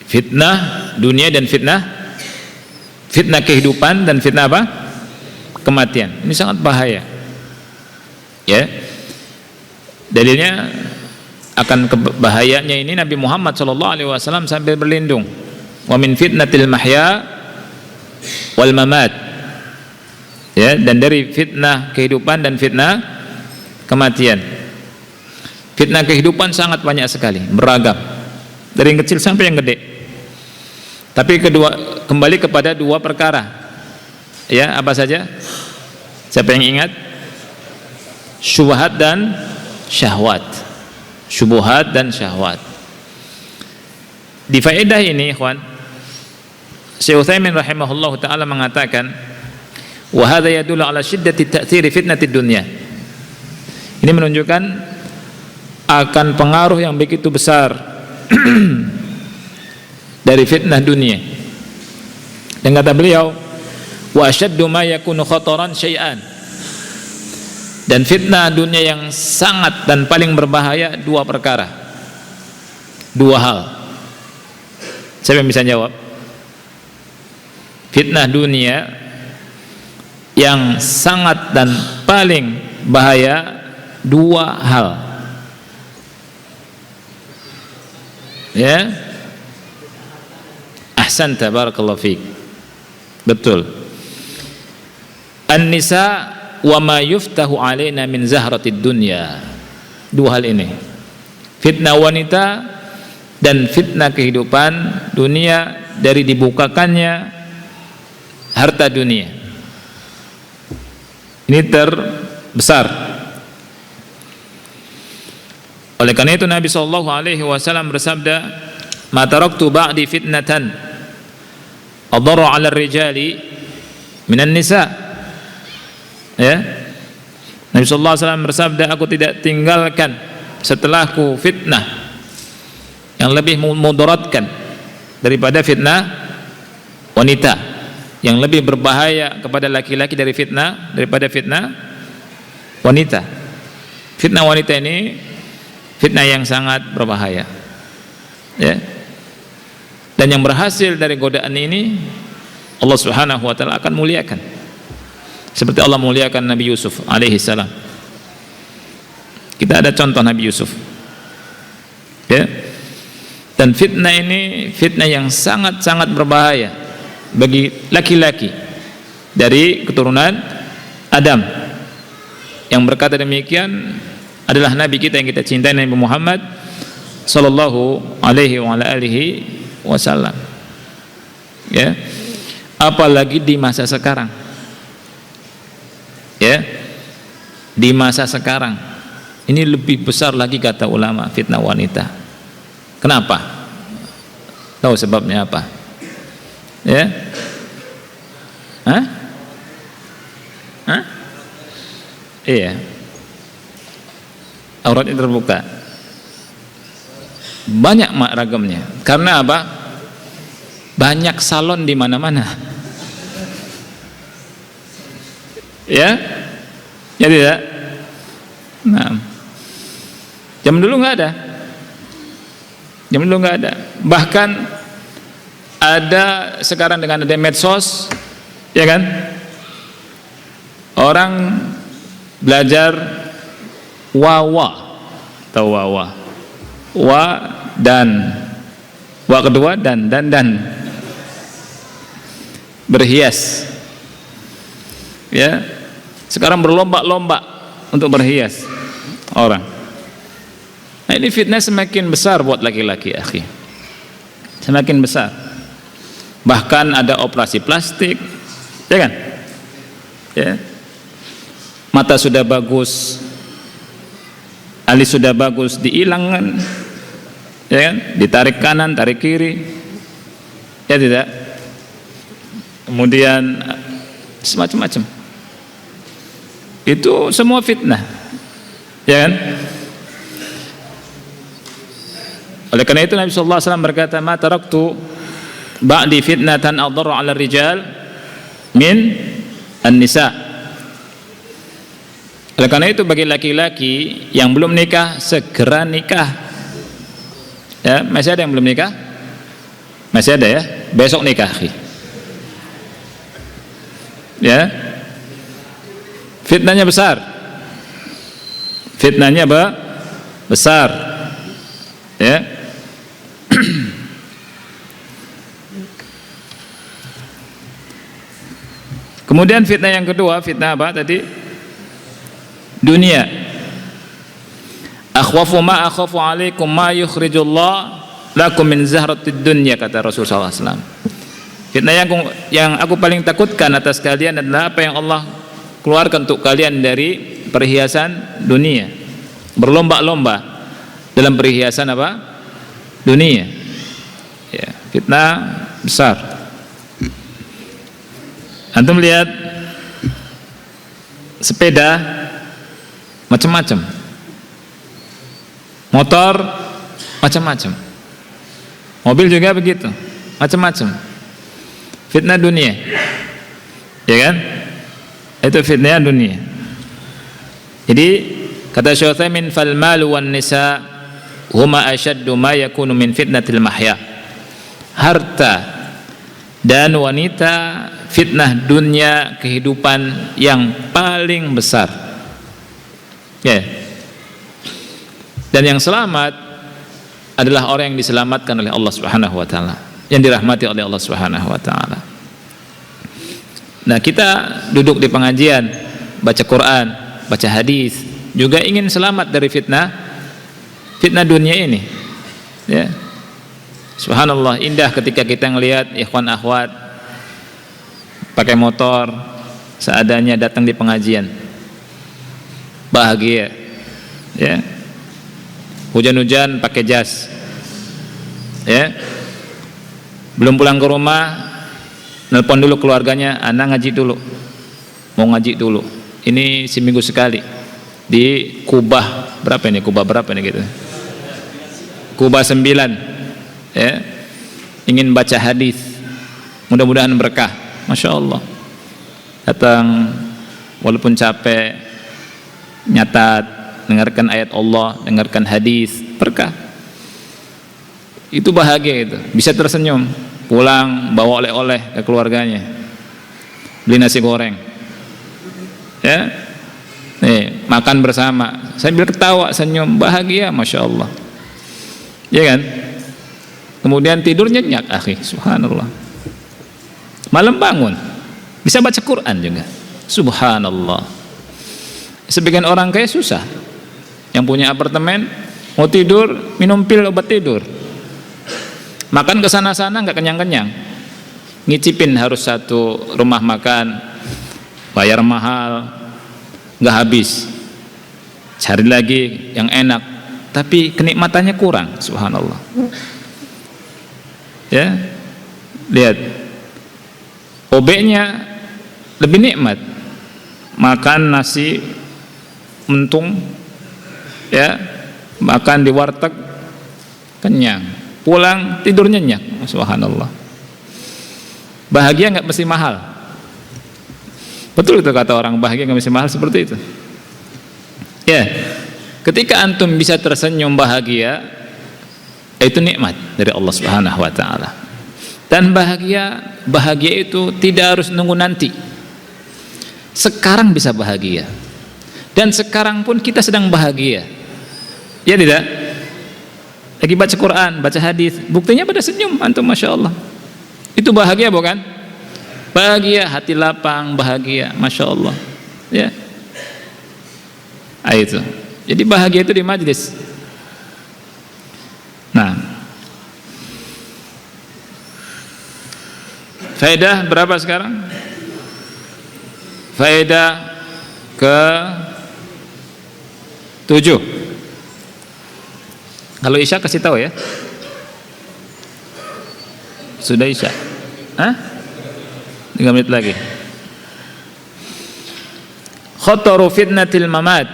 Fitnah dunia dan fitnah kehidupan dan fitnah apa? Kematian. Ini sangat bahaya. Ya. Dalilnya akan bahayanya ini Nabi Muhammad SAW sambil berlindung. Wa min fitnatil mahya wal mamat. Ya, dan dari fitnah kehidupan dan fitnah kematian. Fitnah kehidupan sangat banyak sekali, beragam. Dari yang kecil sampai yang gede. Tapi kembali kepada dua perkara. Ya, apa saja? Siapa yang ingat? Syubhat dan syahwat. Syubhat dan syahwat. Di faedah ini, ikhwan, Syekh Utsaimin rahimahullahu taala mengatakan, wa hadza yadullu ala syiddati ta'thiri fitnatid dunya. Ini menunjukkan akan pengaruh yang begitu besar dari fitnah dunia. Dan kata beliau, wa asyaddu ma yakunu khataran syai'an. Dan fitnah dunia yang sangat dan paling berbahaya dua perkara, dua hal. Siapa yang bisa jawab? Fitnah dunia yang sangat dan paling bahaya dua hal. Ya, ahsanta, barakallahu fiik. Betul. An-nisa wa ma yuftahu alaina min zahratid dunya. Dua hal ini, fitnah wanita dan fitnah kehidupan dunia dari dibukakannya harta dunia. Ini terbesar. Oleh karena itu Nabi SAW bersabda, ma taraktu ba'di fitnatan adarru 'ala ar-rijali minan nisa. Ya, Nabi SAW bersabda, aku tidak tinggalkan setelahku fitnah yang lebih mudaratkan daripada fitnah wanita, yang lebih berbahaya kepada laki-laki daripada fitnah wanita. Fitnah wanita ini fitnah yang sangat berbahaya. Ya. Dan yang berhasil dari godaan ini Allah Subhanahu wa taala akan muliakan. Seperti Allah muliakan Nabi Yusuf alaihi salam. Kita ada contoh Nabi Yusuf. Ya. Dan fitnah ini fitnah yang sangat-sangat berbahaya bagi laki-laki dari keturunan Adam. Yang berkata demikian adalah Nabi kita yang kita cintai, Nabi Muhammad sallallahu alaihi wa ala alihi wasallam. Ya. Apalagi di masa sekarang. Ya. Di masa sekarang ini lebih besar lagi kata ulama fitnah wanita. Kenapa? Tahu sebabnya apa? Ya? Hah? Hah? Iya. Auratnya terbuka. Banyak ragamnya. Karena apa? Banyak salon di mana-mana. Ya? Ya tidak? Nah. Zaman dulu nggak ada. Zaman dulu nggak ada. Bahkan ada sekarang dengan ada medsos, ya kan? Orang belajar wawa, tahu wawa? Wa dan wa kedua dan berhias. Ya. Sekarang berlomba-lomba untuk berhias orang. Nah, ini fitnah semakin besar buat laki-laki, akhi. Semakin besar. Bahkan ada operasi plastik, ya kan? Ya. Mata sudah bagus, alis sudah bagus, dihilangkan, ya kan? Ditarik kanan, tarik kiri, ya tidak? Kemudian semacam-macam. Itu semua fitnah, ya kan? Oleh karena itu Nabi SAW berkata, ma taraktu ba'di fitnatan adarru 'ala rijal min an-nisa. Oleh karena itu bagi laki-laki yang belum nikah segera nikah. Ya, masih ada yang belum nikah? Masih ada ya? Besok nikah, akhi. Ya. Fitnahnya besar. Fitnahnya besar. Ya. Kemudian fitnah yang kedua, fitnah apa tadi? Dunia. Akhwafu ma akhafu alaikum ma yukhrijullah lakum min zahratid dunya, kata Rasulullah SAW. Fitnah yang aku paling takutkan atas kalian adalah apa yang Allah keluarkan untuk kalian dari perhiasan dunia. Berlomba-lomba dalam perhiasan apa? Dunia. Ya, fitnah besar. Antum lihat sepeda macam-macam, motor macam-macam, mobil juga begitu, macam-macam. Fitnah dunia, ya kan? Itu fitnah dunia. Jadi kata Syekh Utsaimin, fal malu wan nisa huma ashaddu ma yakunu min fitnatil mahya. Harta dan wanita, fitnah dunia, kehidupan yang paling besar. Ya. Dan yang selamat adalah orang yang diselamatkan oleh Allah Subhanahu wa taala, yang dirahmati oleh Allah Subhanahu wa taala. Nah, kita duduk di pengajian, baca Quran, baca hadis, juga ingin selamat dari fitnah dunia ini. Ya. Subhanallah, indah ketika kita ngelihat ikhwan akhwat pakai motor seadanya datang di pengajian, bahagia. Ya, hujan-hujan pakai jas, ya, belum pulang ke rumah, nelpon dulu keluarganya, anak ngaji dulu, mau ngaji dulu, ini seminggu sekali di Kubah berapa ini, gitu, Kubah 9. Ya, ingin baca hadis, mudah-mudahan berkah. Masya Allah, datang walaupun capek, nyatat, dengarkan ayat Allah, dengarkan hadis, berkah. Itu bahagia, itu bisa tersenyum, pulang bawa oleh-oleh ke keluarganya, beli nasi goreng, ya, nih makan bersama, sambil ketawa, senyum, bahagia, Masya Allah, ya kan? Kemudian tidur nyenyak, akhi, subhanallah. Malam bangun, bisa baca Quran juga, subhanallah. Sebagian orang kaya susah, yang punya apartemen, mau tidur minum pil obat tidur, makan kesana-sana nggak kenyang-kenyang, ngicipin harus satu rumah makan, bayar mahal, nggak habis, cari lagi yang enak, tapi kenikmatannya kurang, subhanallah. Ya, lihat, OB-nya lebih nikmat, makan nasi mentung, ya, makan di warteg kenyang, pulang tidur nyenyak, subhanallah. Bahagia nggak mesti mahal, betul itu kata orang, bahagia nggak mesti mahal, seperti itu. Ya, ketika antum bisa tersenyum bahagia, itu nikmat dari Allah Subhanahu wa taala. Dan bahagia itu tidak harus nunggu nanti. Sekarang bisa bahagia. Dan sekarang pun kita sedang bahagia. Ya tidak? Lagi baca Quran, baca hadis, buktinya pada senyum antum, Masya Allah. Itu bahagia bukan? Bahagia, hati lapang, bahagia, Masya Allah. Ya. Itu. Jadi bahagia itu di majlis. Nah, faedah berapa sekarang? Faedah ke-7. Kalau Isya kasih tahu ya. Sudah Isya? 3 menit lagi. Khataru fitnatil mamat,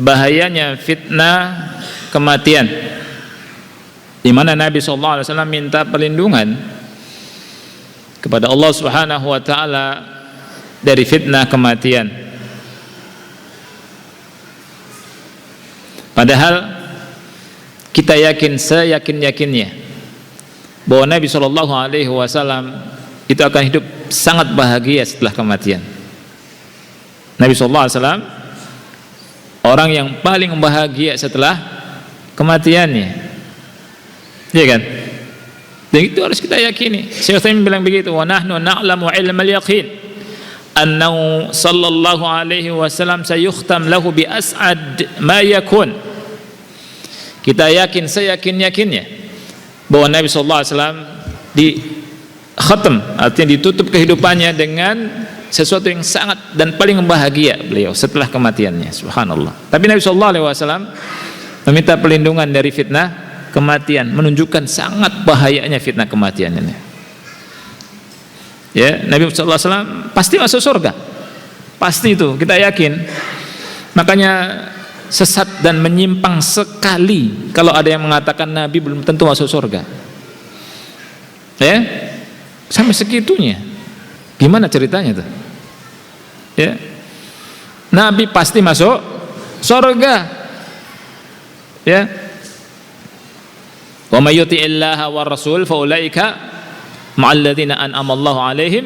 bahayanya fitnah kematian, di mana Nabi SAW minta perlindungan kepada Allah Subhanahu wa taala dari fitnah kematian. Padahal kita yakin, seyakin-yakinnya bahwa Nabi Shallallahu Alaihi Wasallam itu akan hidup sangat bahagia setelah kematian. Nabi Shallallahu Alaihi Wasallam orang yang paling bahagia setelah kematiannya, ya kan? Dan itu harus kita yakini. Syekh Utsaimin bilang begitu, wa nahnu na'lamu ilmal yaqin annahu sallallahu alaihi wasallam sayukhtam lahu bi as'ad ma yakun. Kita yakin, seyakin-yakinnya bahwa Nabi sallallahu alaihi wasallam di khatam, artinya ditutup kehidupannya dengan sesuatu yang sangat dan paling bahagia beliau setelah kematiannya. Subhanallah. Tapi Nabi sallallahu alaihi wasallam meminta perlindungan dari fitnah kematian, menunjukkan sangat bahayanya fitnah kematian ini. Ya, Nabi sallallahu alaihi wasallam pasti masuk surga. Pasti itu, kita yakin. Makanya sesat dan menyimpang sekali kalau ada yang mengatakan Nabi belum tentu masuk surga. Ya? Sampai segitunya. Gimana ceritanya tuh? Ya. Nabi pasti masuk surga. Ya. Wa may yuti'illaha war rasul fa ulaika ma'al ladzina an'ama Allahu 'alaihim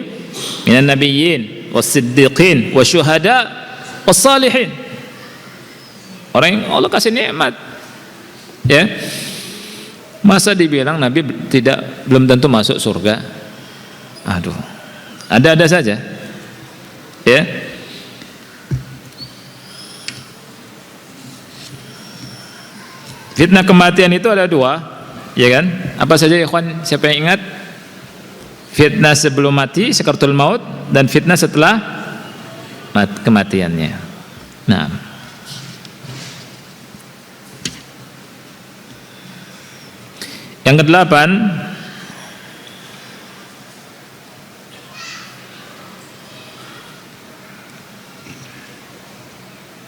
minan nabiyyin was-siddiqin wasyuhada was-salihin. Orang yang Allah kasih nikmat. Ya. Masa dibilang Nabi belum tentu masuk surga? Aduh. Ada-ada saja. Ya. Fitnah kematian itu ada dua, ya kan? Apa saja ikhwan, siapa yang ingat? Fitnah sebelum mati, sakaratul maut, dan fitnah setelah kematiannya. Nah, yang kedelapan,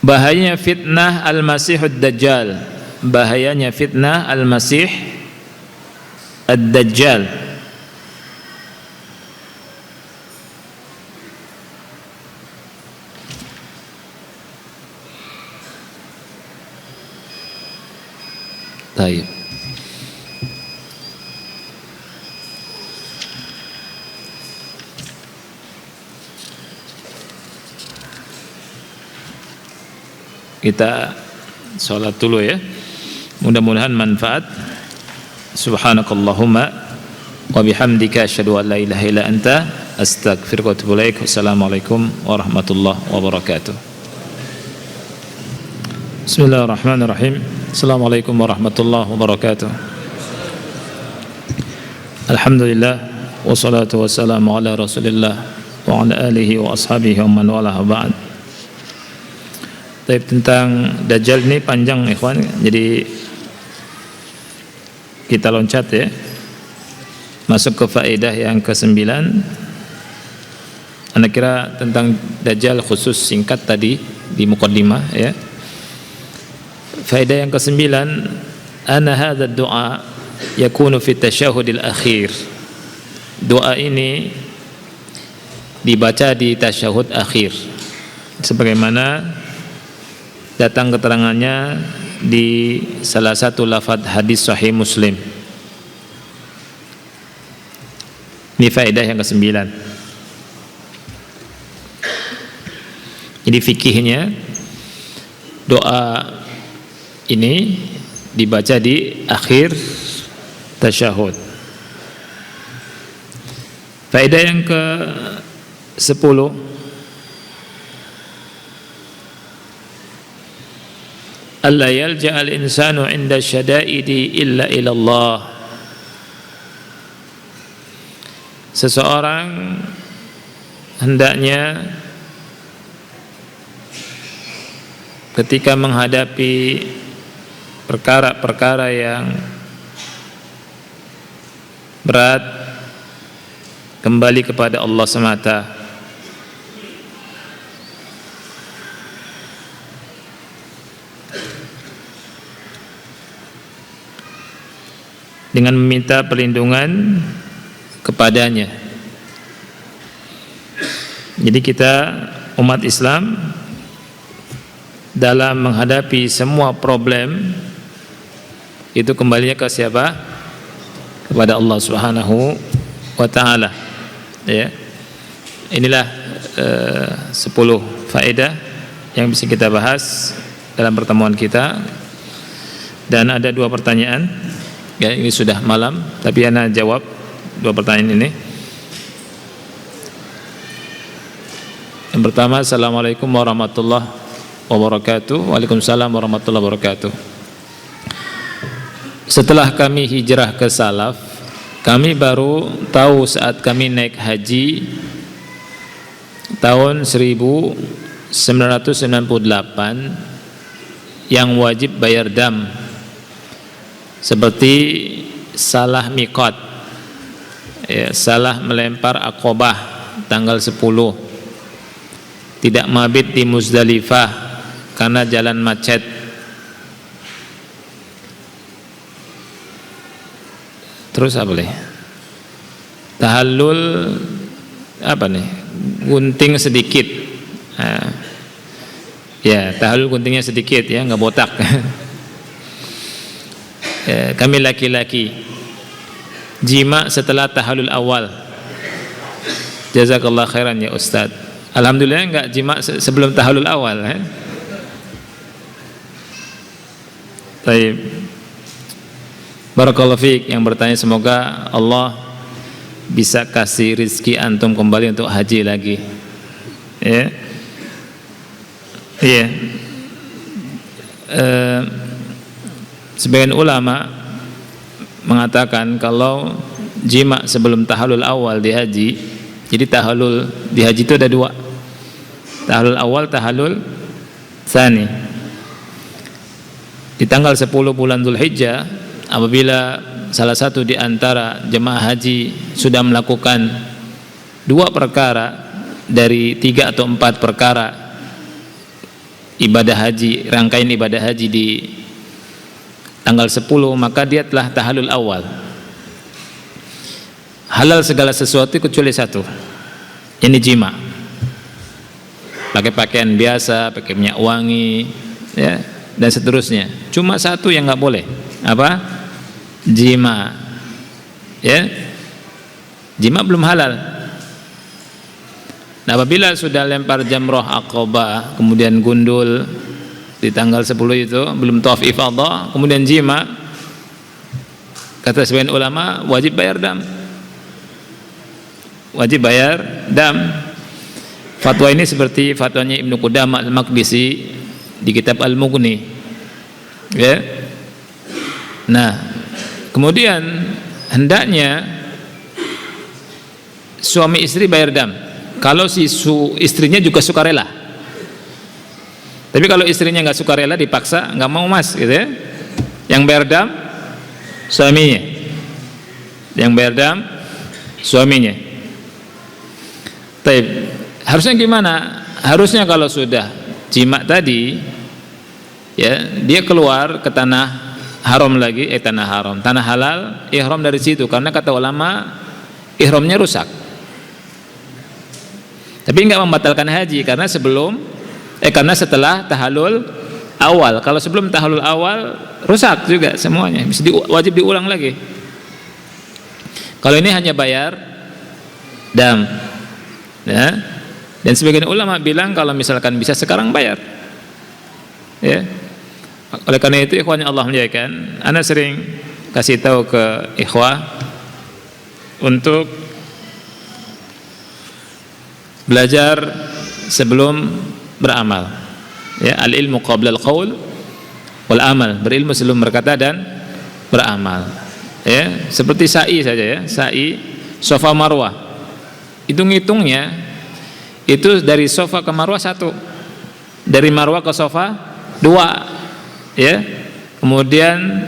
bahayanya fitnah al-Masihud Dajjal. Bahayanya fitnah al-Masih ad-Dajjal. Baik. Kita sholat dulu ya. Mudah-mudahan manfaat. Subhanakallahumma wa bihamdika asyhadu an la ilaha illa anta astaghfiruka wa atubu ilaik. Wassalamualaikum warahmatullahi wabarakatuh. Bismillahirrahmanirrahim. Assalamualaikum warahmatullahi wabarakatuh. Alhamdulillah wassalatu wassalamu ala Rasulillah wa ala alihi wa ashabihi wa man walaha ba'd. Tentang Dajjal ini panjang ikhwan, jadi kita loncat ya, masuk ke faedah yang ke-9. Anda kira tentang Dajjal khusus singkat tadi di muqaddimah ya. Faedah yang ke-9, anna hadha ad-du'a yakunu fi tasyahudil akhir. Doa ini dibaca di tasyahud akhir, sebagaimana datang keterangannya di salah satu lafadz hadis sahih Muslim. Ini faedah yang ke-9. Jadi fikihnya doa ini dibaca di akhir tasyahud. Faedah yang ke-10, alla yalja al-insanu 'inda syada'idi illa ila Allah. Seseorang hendaknya ketika menghadapi perkara-perkara yang berat kembali kepada Allah semata. Dengan meminta perlindungan kepadanya. Jadi kita umat Islam dalam menghadapi semua problem itu kembalinya ke siapa? kepada Allah Subhanahu wa taala. Ya. Inilah 10 faedah yang bisa kita bahas dalam pertemuan kita. Dan ada 2 pertanyaan. Ya, ini sudah malam, tapi ana jawab 2 pertanyaan ini. Yang pertama, Assalamualaikum warahmatullahi wabarakatuh. Waalaikumsalam warahmatullahi wabarakatuh. Setelah kami hijrah ke salaf, kami baru tahu saat kami naik haji tahun 1998 yang wajib bayar dam, seperti salah miqat, ya, salah melempar Aqobah tanggal 10, tidak mabit di Muzdalifah karena jalan macet. Terus apa boleh? Tahallul apa nih? Gunting sedikit. Nah, ya, tahallul guntingnya sedikit ya, nggak botak. Ya, kami laki-laki jima setelah tahallul awal. Jazakallah khairan ya Ustaz. Alhamdulillah enggak jima sebelum tahallul awal. Baik. Barakallahu fiik yang bertanya, semoga Allah bisa kasih rizki antum kembali untuk haji lagi. Ya. Iya. Sebagian ulama mengatakan kalau jima sebelum tahallul awal di haji, jadi tahallul di haji itu ada 2. Tahallul awal, tahallul tsani. Di tanggal 10 bulan Dzulhijjah, apabila salah satu di antara jemaah haji sudah melakukan 2 perkara dari 3 atau 4 perkara ibadah haji, rangkaian ibadah haji di tanggal 10, maka dia telah tahallul awal. Halal segala sesuatu kecuali 1, ini jima. Pakai pakaian biasa, pakai minyak wangi, ya, dan seterusnya. Cuma 1 yang nggak boleh, apa? Jima. Ya, jima belum halal. Nah, apabila sudah lempar jamroh Aqobah, kemudian gundul di tanggal 10 itu, belum tawaf ifadah, kemudian jima, kata sebagian ulama wajib bayar dam. Wajib bayar dam. Fatwa ini seperti fatwanya Ibnu Qudamah Al-Maqdisi di kitab Al-Mughni. Ya. Nah, kemudian hendaknya suami istri bayar dam kalau si istrinya juga sukarela. Tapi kalau istrinya nggak sukarela, dipaksa, nggak mau mas, gitu ya, yang bayar dam suaminya. Yang bayar dam suaminya. Tapi harusnya gimana? Harusnya kalau sudah jima tadi, ya, dia keluar ke tanah haram lagi, tanah haram, tanah halal, ihram dari situ, karena kata ulama ihramnya rusak. Tapi enggak membatalkan haji karena karena setelah tahallul awal. Kalau sebelum tahallul awal rusak juga semuanya, wajib diulang lagi. Kalau ini hanya bayar dam, ya. Dan sebagian ulama bilang kalau misalkan bisa sekarang bayar, ya. Oleh karena itu, ikhwan yang Allah muliakan, ana sering kasih tahu ke ikhwah untuk belajar sebelum beramal, ya, al-ilmu qabla al-qaul wal amal, berilmu sebelum berkata dan beramal, ya. Seperti sa'i saja, ya, sa'i Safa Marwah, hitung-hitungnya itu dari Safa ke Marwah 1, dari Marwah ke Safa 2, ya. Kemudian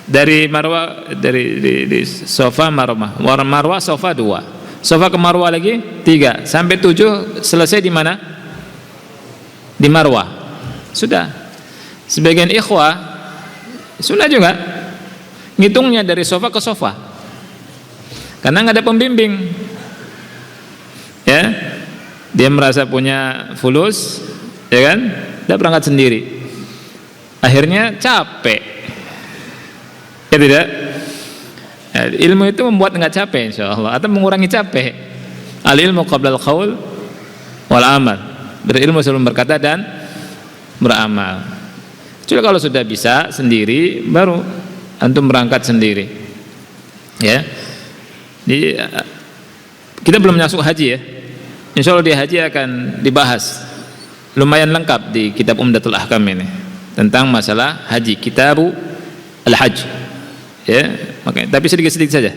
dari Marwah, dari Safa Marwah Safa 2, Safa ke Marwah lagi 3, sampai 7 selesai di mana? Di Marwah. Sudah. Sebagian ikhwah sudah juga ngitungnya dari Safa ke Safa, karena nggak ada pembimbing, ya. Dia merasa punya fulus, ya kan? Dia berangkat sendiri. Akhirnya capek, ya tidak? Ilmu itu membuat enggak capek insyaallah, atau mengurangi capek. Al ilmu qabla al qaul wal amal. Berilmu sebelum berkata dan beramal. Cuma kalau sudah bisa sendiri, baru antum berangkat sendiri. Ya. Jadi kita belum masuk haji ya. Insya Allah di haji akan dibahas lumayan lengkap di kitab Umdatul Ahkam ini tentang masalah haji, Kitabu Al-Hajj. Ya, makanya tapi sedikit-sedikit saja.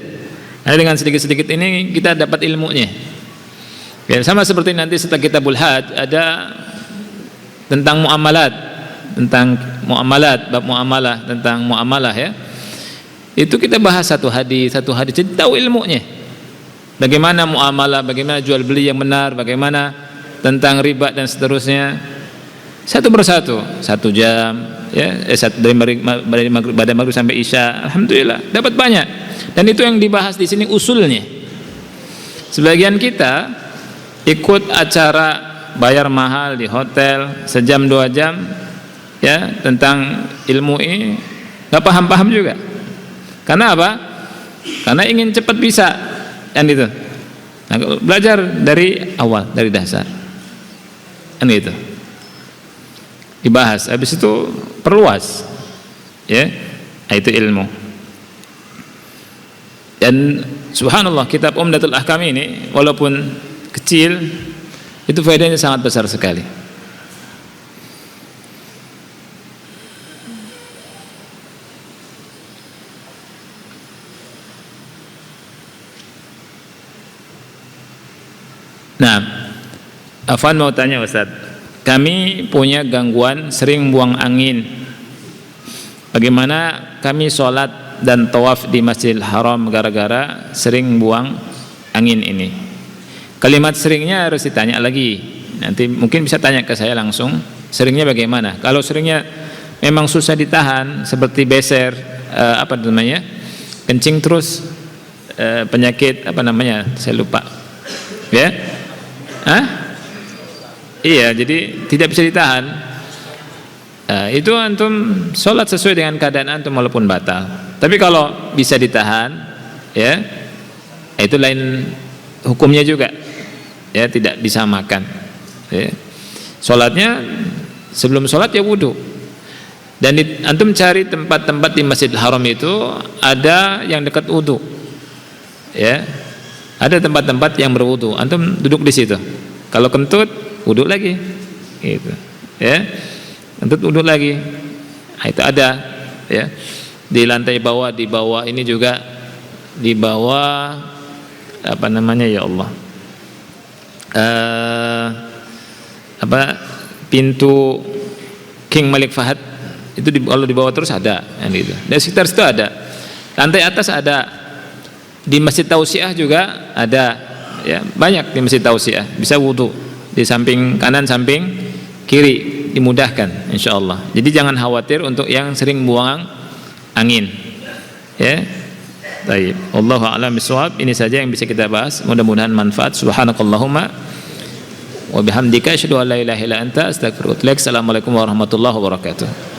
Nah, dengan sedikit-sedikit ini kita dapat ilmunya. Ya, sama seperti nanti setelah Kitabul Hajj ada tentang muamalat, bab muamalah, tentang muamalah ya. Itu kita bahas satu hadis, jadi tahu ilmunya. Bagaimana muamalah, bagaimana jual beli yang benar, bagaimana tentang riba dan seterusnya. Satu persatu, 1 jam ya, dari maghrib sampai isya. Alhamdulillah dapat banyak. Dan itu yang dibahas di sini usulnya. Sebagian kita ikut acara bayar mahal di hotel sejam 2 jam ya tentang ilmu ini nggak paham juga. Karena apa? Karena ingin cepat bisa kan itu. Nah, belajar dari awal, dari dasar kan gitu. Dibahas, habis itu perluas ya, itu ilmu. Dan subhanallah kitab Umdatul Ahkam ini walaupun kecil itu faedahnya sangat besar sekali. Nah, Afwan mau tanya Ustaz, kami punya gangguan sering buang angin. Bagaimana kami sholat dan tawaf di Masjidil Haram gara-gara sering buang angin ini? Kalimat seringnya harus ditanya lagi. Nanti mungkin bisa tanya ke saya langsung. Seringnya bagaimana? Kalau seringnya memang susah ditahan, seperti beser, apa namanya? Kencing terus, penyakit apa namanya? Saya lupa. Ya? Hah? Iya, jadi tidak bisa ditahan. Itu antum sholat sesuai dengan keadaan antum walaupun batal. Tapi kalau bisa ditahan, ya, itu lain hukumnya juga. Ya, tidak disamakan. Ya. Sholatnya sebelum sholat ya wudu. Dan antum cari tempat-tempat di Masjidil Haram itu ada yang dekat wudu. Ya, ada tempat-tempat yang berwudu. Antum duduk di situ. Kalau kentut wudhu lagi gitu ya, untuk wudhu lagi. Nah, itu ada ya di lantai bawah, di bawah ini juga, di bawah apa namanya ya Allah, apa pintu King Malik Fahad itu kalau di bawah terus ada gitu. Dan sekitar situ ada, lantai atas ada, di Masjid Tausiah juga ada ya, banyak di Masjid Tausiah bisa wudhu. Di samping kanan, samping kiri dimudahkan insyaallah. Jadi jangan khawatir untuk yang sering buang angin ya. Baik, wallahu a'lam bishawab. Ini saja yang bisa kita bahas, mudah-mudahan manfaat. Subhanakallahumma wa bihamdika asyhadu an la ilaha illa anta astaghfiruka wa atubu ilaik. Assalamualaikum warahmatullahi wabarakatuh.